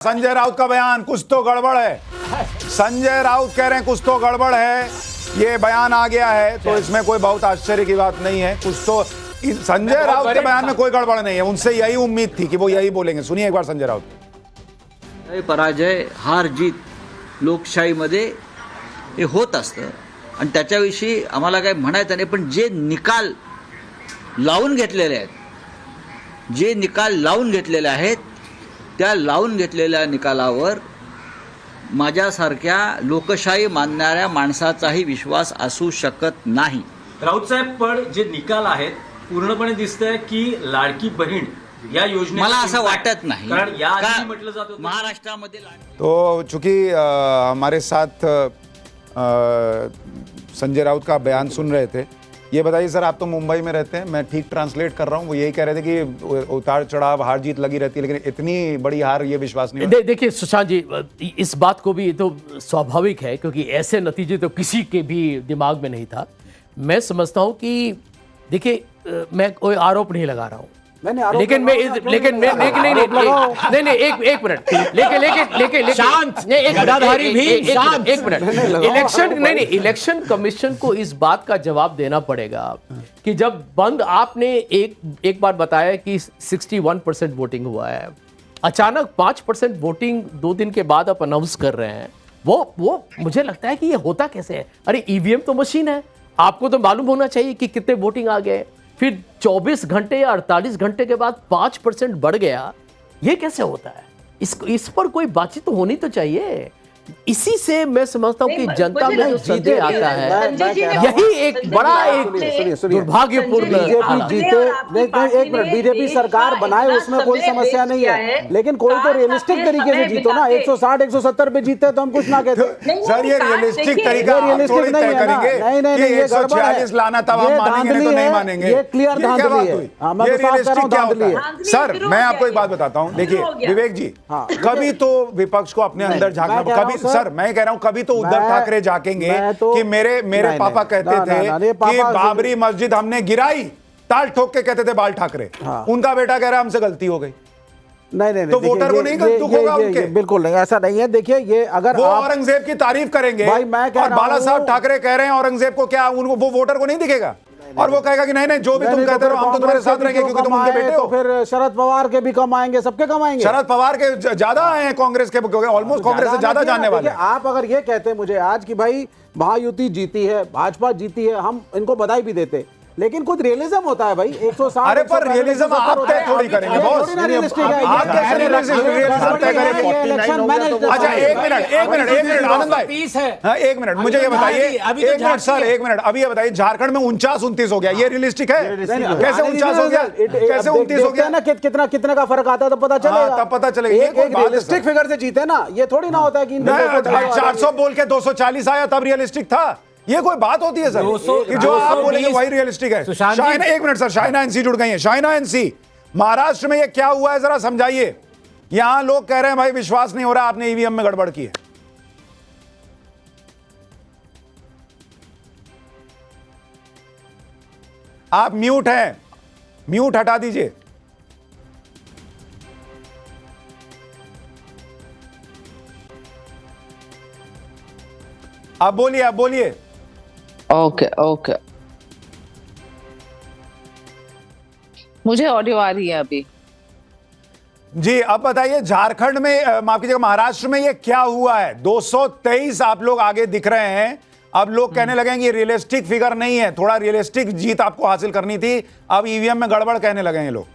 संजय राउत का बयान, कुछ तो गड़बड़ है। संजय राउत कह रहे हैं कुछ तो गड़बड़ है, ये बयान आ गया है, तो इसमें कोई बहुत आश्चर्य की बात नहीं है। कुछ तो संजय राउत के बयान में कोई गड़बड़ नहीं है, उनसे यही उम्मीद थी कि वो यही बोलेंगे। सुनिए एक बार संजय राउत। पराजय हार जीत लोकशाहीमध्ये हे होत असतं आणि त्याच्याविषयी आम्हाला काय म्हणायचं नाही, पण जे निकाल लावून घेतलेले आहेत, जे निकाल लावून घेतलेले आहेत, त्या लावून घेतलेल्या निकालावर माझ्यासारख्या लोकशाही मानणाऱ्या माणसाचाही विश्वास असू शकत नाही। राऊत साहेब, पण जे निकाल आहेत पूर्णपणे दिसतंय की लाडकी बहीण या योजने मला असं वाटत नाही, कारण या आधी म्हटलं जात होतं महाराष्ट्रामध्ये तो चूंकि हमारे साथ संजय राउत का बयान सुन रहे थे। ये बताइए सर, आप तो मुंबई में रहते हैं, मैं ठीक ट्रांसलेट कर रहा हूँ, वो यही कह रहे थे कि उतार चढ़ाव हार जीत लगी रहती है, लेकिन इतनी बड़ी हार ये विश्वास नहीं। देखिए सुशांत जी, इस बात को भी तो स्वाभाविक है क्योंकि ऐसे नतीजे तो किसी के भी दिमाग में नहीं था। मैं समझता हूँ कि देखिए, मैं कोई आरोप नहीं लगा रहा हूँ, लेकिन मैं नहीं एक मिनट, लेकिन शांत, एक मिनट, इलेक्शन कमीशन को इस बात का जवाब देना पड़ेगा कि जब बंद आपने एक बार बताया कि 61% वोटिंग हुआ है, अचानक 5% वोटिंग 2 दिन के बाद आप अनाउंस कर रहे हैं, वो मुझे लगता है कि ये होता कैसे है। अरे ईवीएम तो मशीन है, आपको तो मालूम होना चाहिए कि कितने वोटिंग आ गए, फिर 24 घंटे या 48 घंटे के बाद 5% बढ़ गया, ये कैसे होता है? इस पर कोई बातचीत तो होनी तो चाहिए। इसी से मैं समझता हूँ कि जनता में जो संदेह आता है, यही एक बड़ा एक दुर्भाग्यपूर्ण एक मिनट, बीजेपी सरकार बनाए उसमें कोई समस्या नहीं है, लेकिन कोई तो रियलिस्टिक तरीके से जीतो ना। 160 170 पे जीते तो हम कुछ ना कहते। सर ये रियलिस्टिक तरीका रियलिस्टिक नहीं है ना। नहीं, ये गड़बड़ है, लाना तब हम मानेंगे, नहीं तो नहीं मानेंगे। ये क्लियर धांधली है, मैं तो साफ कह रहा हूं धांधली है। सर मैं आपको एक बात बताता हूँ, देखिए विवेक जी, कभी तो विपक्ष को अपने अंदर झांकना, कभी सर मैं कह रहा हूं कभी तो उद्धव ठाकरे झांकेंगे कि मेरे पापा कहते थे कि बाबरी मस्जिद हमने गिराई, ताल ठोक के कहते थे बाल ठाकरे, उनका बेटा कह रहा है हमसे गलती हो गई। नहीं, तो वोटर को नहीं दुख होगा उनके? बिल्कुल नहीं, ऐसा नहीं है। देखिए ये अगर वो औरंगजेब की तारीफ करेंगे और बाला साहब ठाकरे कह रहे हैं औरंगजेब को, क्या उनको वो वोटर को नहीं दिखेगा? और वो कहेगा कि नहीं जो भी तुम कहते हो हम तो तुम्हारे साथ रहेंगे क्योंकि तुम उनके बेटे हो। तो फिर शरद पवार के भी कम आएंगे, सबके कम आएंगे। शरद पवार के ज्यादा आए हैं कांग्रेस के, ऑलमोस्ट कांग्रेस से ज्यादा जानने वाले। आप अगर ये कहते मुझे आज कि भाई महायुति जीती है, भाजपा जीती है, हम इनको बधाई भी देते, लेकिन कुछ रियलिज्म होता है भाई। 160 अरे पर रियलिज्म आप तय थोड़ी करेंगे बॉस, आप कैसे रियलिज्म तय करेंगे? अच्छा एक मिनट आनंद भाई, हाँ एक मिनट मुझे ये बताइए, एक मिनट सर, एक मिनट, अभी ये बताइए झारखंड में 49-29 हो गया, ये रियलिस्टिक है? कैसे 49 हो गया, कैसे 29 हो गया ना? कितने का फर्क आता है तब पता चलेगा, तब पता चलेगा। एक रियलिस्टिक फिगर से जीते ना, ये थोड़ी ना होता है कि 400 बोल के 240 आया तब रियलिस्टिक था, ये कोई बात होती है सर कि जो आप बोलेंगे वही रियलिस्टिक है? शाइना, एक मिनट सर, शाइना एनसी जुड़ गई है। शाइना एनसी, महाराष्ट्र में ये क्या हुआ है जरा समझाइए। यहां लोग कह रहे हैं भाई विश्वास नहीं हो रहा, आपने ईवीएम में गड़बड़ की है। आप म्यूट हैं, म्यूट हटा दीजिए। आप बोलिए। ओके मुझे ऑडियो आ रही है अभी जी। अब बताइए झारखंड में, माफ कीजिएगा महाराष्ट्र में ये क्या हुआ है? 223 आप लोग आगे दिख रहे हैं, अब लोग कहने लगेंगे ये रियलिस्टिक फिगर नहीं है, थोड़ा रियलिस्टिक जीत आपको हासिल करनी थी, अब ईवीएम में गड़बड़ कहने लगेंगे लोग।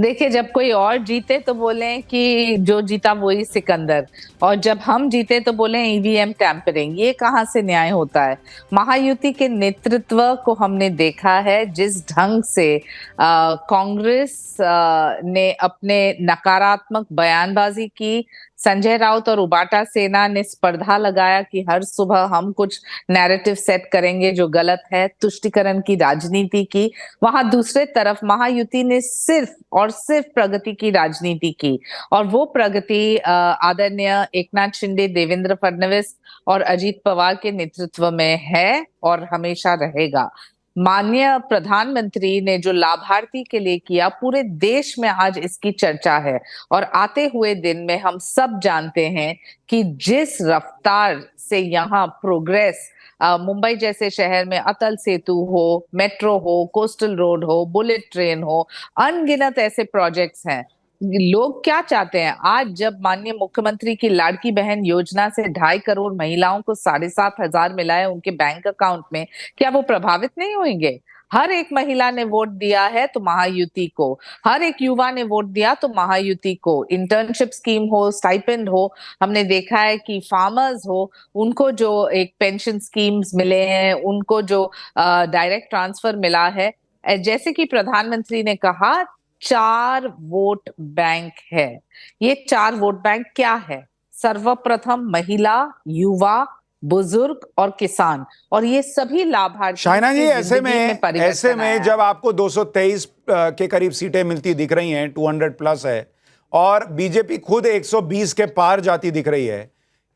देखिए, जब कोई और जीते तो बोले कि जो जीता वही सिकंदर, और जब हम जीते तो बोले ईवीएम टैंपरिंग। ये कहाँ से न्याय होता है? महायुति के नेतृत्व को हमने देखा है, जिस ढंग से कांग्रेस ने अपने नकारात्मक बयानबाजी की, संजय राउत और उबाटा सेना ने स्पर्धा लगाया कि हर सुबह हम कुछ नैरेटिव सेट करेंगे जो गलत है, तुष्टीकरण की राजनीति की। वहां दूसरे तरफ महायुति ने सिर्फ और सिर्फ प्रगति की राजनीति की, और वो प्रगति आदरणीय एकनाथ शिंदे, देवेंद्र फडणवीस और अजीत पवार के नेतृत्व में है और हमेशा रहेगा। माननीय प्रधानमंत्री ने जो लाभार्थी के लिए किया, पूरे देश में आज इसकी चर्चा है। और आते हुए दिन में हम सब जानते हैं कि जिस रफ्तार से यहाँ प्रोग्रेस, मुंबई जैसे शहर में अटल सेतु हो, मेट्रो हो, कोस्टल रोड हो, बुलेट ट्रेन हो, अनगिनत ऐसे प्रोजेक्ट्स हैं। लोग क्या चाहते हैं? आज जब माननीय मुख्यमंत्री की लाड़की बहन योजना से 2.5 करोड़ महिलाओं को 7,500 मिला है उनके बैंक अकाउंट में, क्या वो प्रभावित नहीं होंगे? हर एक महिला ने वोट दिया है तो महायुति को, हर एक युवा ने वोट दिया तो महायुति को। इंटर्नशिप स्कीम हो, स्टाइपेंड हो, हमने देखा है कि फार्मर्स हो, उनको जो एक पेंशन स्कीम्स मिले हैं, उनको जो डायरेक्ट ट्रांसफर मिला है, जैसे कि प्रधानमंत्री ने कहा 4 वोट बैंक है। ये 4 वोट बैंक क्या है? सर्वप्रथम महिला, युवा, बुजुर्ग और किसान, और ये सभी लाभार्थी। शाइना जी, ऐसे में जब आपको 223 के करीब सीटें मिलती दिख रही हैं, 200 प्लस है, और बीजेपी खुद 120 के पार जाती दिख रही है,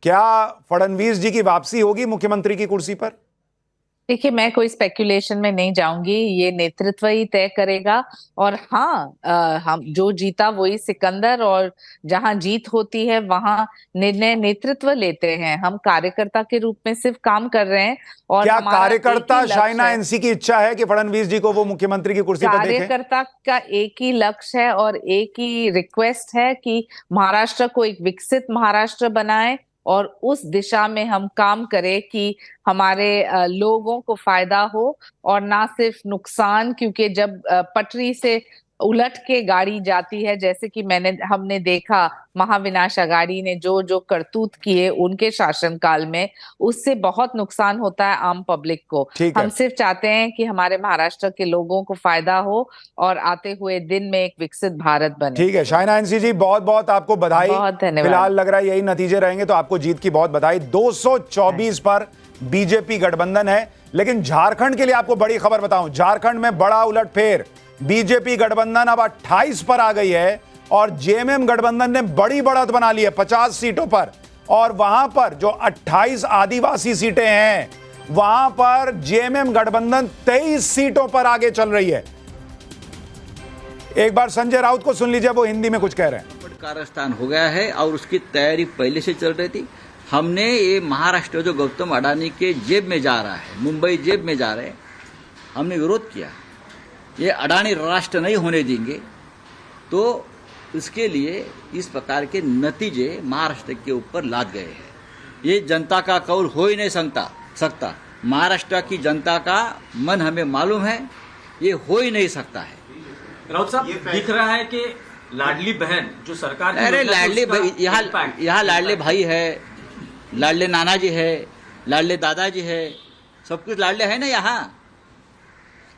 क्या फडणवीस जी की वापसी होगी मुख्यमंत्री की कुर्सी पर? देखिए, मैं कोई स्पेक्यूलेशन में नहीं जाऊंगी, ये नेतृत्व ही तय करेगा। और हाँ, हम जो जीता वही सिकंदर, और जहां जीत होती है वहां निर्णय नेतृत्व लेते हैं। हम कार्यकर्ता के रूप में सिर्फ काम कर रहे हैं। और क्या कार्यकर्ता शाइना एनसी की इच्छा है कि फडणवीस जी को वो मुख्यमंत्री की कुर्सी पर देखें? कार्यकर्ता का एक ही लक्ष्य है और एक ही रिक्वेस्ट है कि महाराष्ट्र को एक विकसित महाराष्ट्र बनाए, और उस दिशा में हम काम करें कि हमारे लोगों को फायदा हो और ना सिर्फ नुकसान। क्योंकि जब पटरी से उलट के गाड़ी जाती है, जैसे कि हमने देखा महाविनाश अघाड़ी ने जो जो करतूत किए उनके शासनकाल में, उससे बहुत नुकसान होता है आम पब्लिक को। हम सिर्फ चाहते हैं कि हमारे महाराष्ट्र के लोगों को फायदा हो और आते हुए दिन में एक विकसित भारत बने। ठीक है शाइना एनसी जी, बहुत बहुत आपको बधाई। बहुत धन्यवाद। फिलहाल लग रहा है यही नतीजे रहेंगे तो आपको जीत की बहुत बधाई। 224 पर बीजेपी गठबंधन है। लेकिन झारखंड के लिए आपको बड़ी खबर बताऊं, झारखंड में बड़ा उलटफेर, बीजेपी गठबंधन अब 28 पर आ गई है और जेएमएम गठबंधन ने बड़ी बढ़त बना ली है 50 सीटों पर। और वहां पर जो 28 आदिवासी सीटें हैं, वहां पर जेएमएम गठबंधन 23 सीटों पर आगे चल रही है। एक बार संजय राउत को सुन लीजिए, वो हिंदी में कुछ कह रहे हैं। कारस्थान हो गया है और उसकी तैयारी पहले से चल रही थी। हमने ये महाराष्ट्र जो गौतम अडानी के जेब में जा रहा है, मुंबई जेब में जा रहे हैं, हमने विरोध किया। ये अडानी राष्ट्र नहीं होने देंगे, तो इसके लिए इस प्रकार के नतीजे महाराष्ट्र के ऊपर लाद गए हैं। ये जनता का कौल हो ही नहीं सकता। महाराष्ट्र की जनता का मन हमें मालूम है, ये हो ही नहीं सकता है। राउत साहब, दिख रहा है कि लाडली बहन जो सरकार, अरे लाडली भाई, यहाँ लाडले भाई है, लाडले नाना जी है, लाडले दादाजी है, सब कुछ लाडले है ना यहाँ।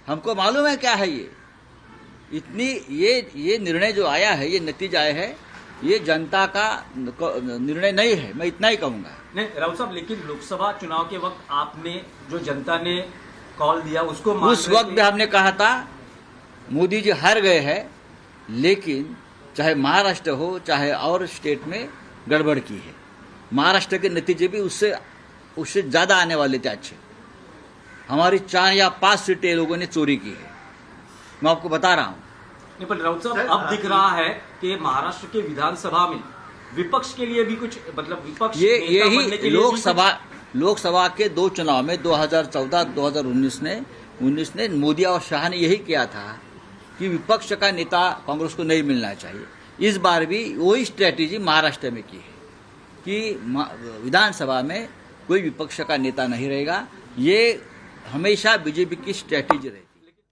हमको मालूम है क्या है ये। इतनी ये निर्णय जो आया है, ये नतीजा आया है, ये जनता का निर्णय नहीं है, मैं इतना ही कहूंगा। नहीं राउत साहब, लेकिन लोकसभा चुनाव के वक्त आपने जो जनता ने कॉल दिया उसको उस वक्त भी हमने कहा था मोदी जी हार गए हैं, लेकिन चाहे महाराष्ट्र हो चाहे और स्टेट में गड़बड़ की है। महाराष्ट्र के नतीजे भी उससे ज्यादा आने वाले थे अच्छे। हमारी 4 या 5 सीटें लोगों ने चोरी की है, मैं आपको बता रहा हूं। नहीं, पर राउत साहब, अब दिख रहा है कि महाराष्ट्र के विधानसभा में विपक्ष के लिए भी कुछ, मतलब विपक्ष यही लोकसभा के 2 चुनाव में 2014-2019 ने मोदी और शाह ने यही किया था कि विपक्ष का नेता कांग्रेस को नहीं मिलना चाहिए। इस बार भी वही स्ट्रेटेजी महाराष्ट्र में की है कि विधानसभा में कोई विपक्ष का नेता नहीं रहेगा। ये हमेशा बीजेपी की स्ट्रेटेजी रही।